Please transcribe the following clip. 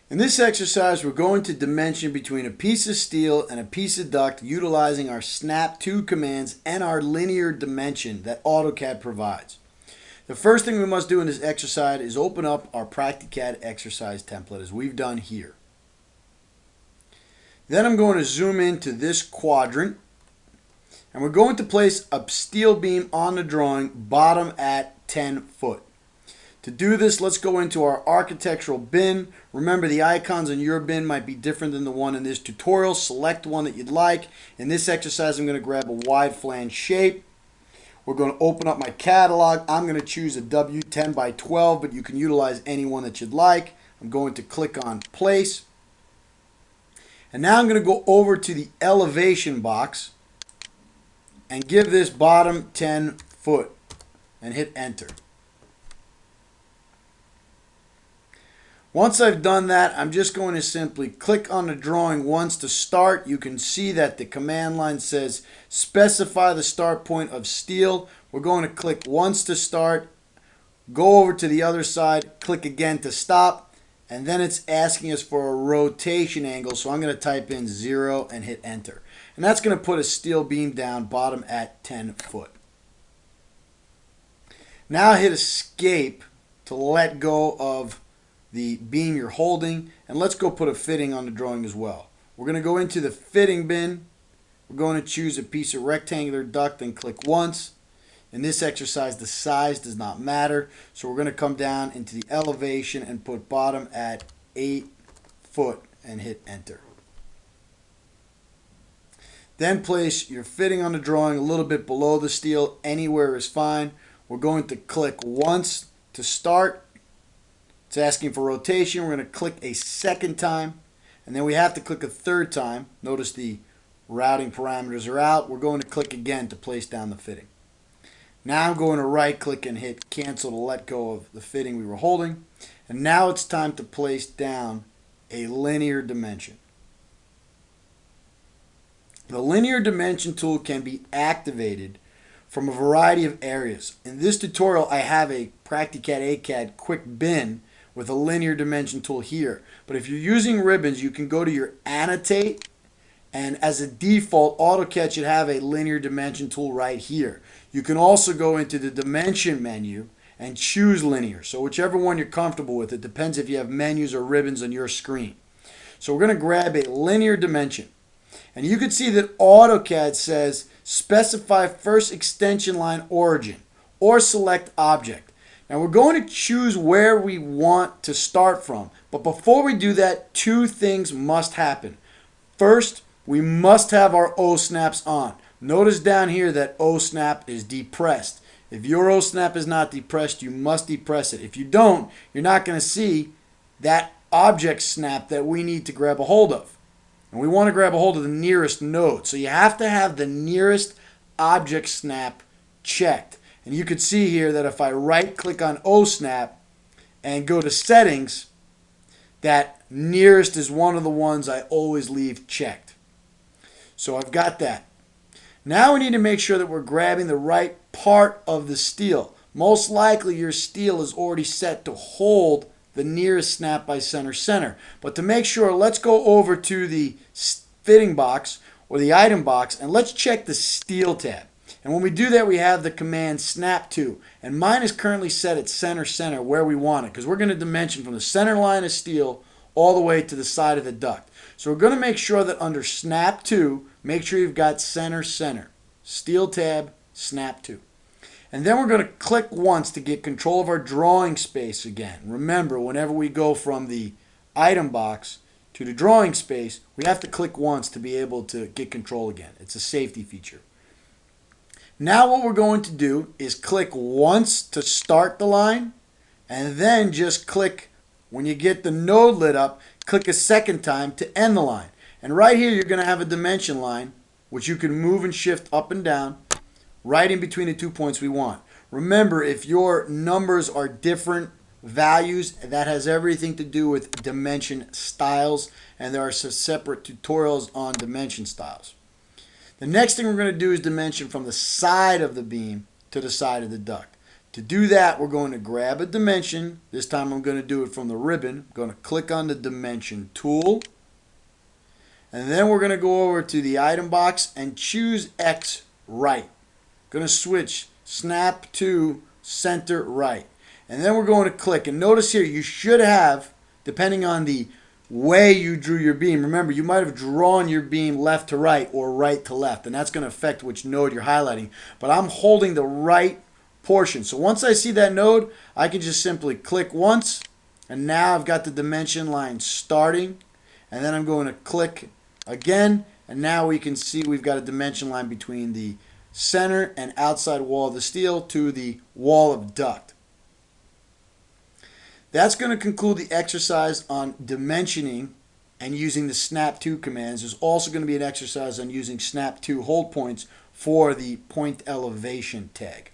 In this exercise, we're going to dimension between a piece of steel and a piece of duct utilizing our snap to commands and our linear dimension that AutoCAD provides. The first thing we must do in this exercise is open up our PractiCAD exercise template as we've done here. Then I'm going to zoom into this quadrant and we're going to place a steel beam on the drawing bottom at 10 foot. To do this, let's go into our architectural bin. Remember, the icons on your bin might be different than the one in this tutorial. Select one that you'd like. In this exercise, I'm going to grab a wide flange shape. We're going to open up my catalog. I'm going to choose a W10 by 12, but you can utilize any one that you'd like. I'm going to click on place. And now I'm going to go over to the elevation box and give this bottom 10 foot and hit enter. Once I've done that, I'm just going to simply click on the drawing once to start. You can see that the command line says specify the start point of steel. We're going to click once to start, go over to the other side, click again to stop, and then it's asking us for a rotation angle. So I'm going to type in 0 and hit enter. And that's going to put a steel beam down bottom at 10 foot. Now hit escape to let go of the beam you're holding, and let's go put a fitting on the drawing as well. We're going to go into the fitting bin. We're going to choose a piece of rectangular duct and click once. In this exercise, the size does not matter, so we're going to come down into the elevation and put bottom at 8 foot and hit enter. Then place your fitting on the drawing a little bit below the steel. Anywhere is fine. We're going to click once to start. It's asking for rotation. We're going to click a second time, and then we have to click a third time. Notice the routing parameters are out. We're going to click again to place down the fitting. Now I'm going to right click and hit cancel to let go of the fitting we were holding. And now it's time to place down a linear dimension. The linear dimension tool can be activated from a variety of areas. In this tutorial, I have a PractiCAD ACAD quick bin with a linear dimension tool here. But if you're using ribbons, you can go to your annotate, and as a default, AutoCAD should have a linear dimension tool right here. You can also go into the dimension menu and choose linear. So whichever one you're comfortable with, it depends if you have menus or ribbons on your screen. So we're going to grab a linear dimension. And you can see that AutoCAD says specify first extension line origin or select object. Now we're going to choose where we want to start from. But before we do that, two things must happen. First, we must have our O-snaps on. Notice down here that O-snap is depressed. If your O-snap is not depressed, you must depress it. If you don't, you're not going to see that object snap that we need to grab a hold of. And we want to grab a hold of the nearest node. So you have to have the nearest object snap checked. And you can see here that if I right click on O-snap and go to settings, that nearest is one of the ones I always leave checked. So I've got that. Now we need to make sure that we're grabbing the right part of the steel. Most likely your steel is already set to hold the nearest snap by center. But to make sure, let's go over to the fitting box or the item box and let's check the steel tab. And when we do that, we have the command snap to. And mine is currently set at center where we want it because we're going to dimension from the center line of steel all the way to the side of the duct. So we're going to make sure that under snap to, make sure you've got center. Steel tab, snap to. And then we're going to click once to get control of our drawing space again. Remember, whenever we go from the item box to the drawing space, we have to click once to be able to get control again. It's a safety feature. Now what we're going to do is click once to start the line, and then just click, when you get the node lit up, click a second time to end the line. And right here you're going to have a dimension line, which you can move and shift up and down, right in between the 2 points we want. Remember, if your numbers are different values, that has everything to do with dimension styles, and there are some separate tutorials on dimension styles. The next thing we're going to do is dimension from the side of the beam to the side of the duct. To do that, we're going to grab a dimension. This time I'm going to do it from the ribbon. I'm going to click on the dimension tool. And then we're going to go over to the item box and choose X right. Going to switch snap to center right. And then we're going to click. And notice here, you should have, depending on the way you drew your beam, remember you might have drawn your beam left to right or right to left. And that's going to affect which node you're highlighting. But I'm holding the right portion. So once I see that node, I can just simply click once. And now I've got the dimension line starting. And then I'm going to click again, and now we can see we've got a dimension line between the center and outside wall of the steel to the wall of duct. That's going to conclude the exercise on dimensioning and using the snap to commands. There's also going to be an exercise on using snap to hold points for the point elevation tag.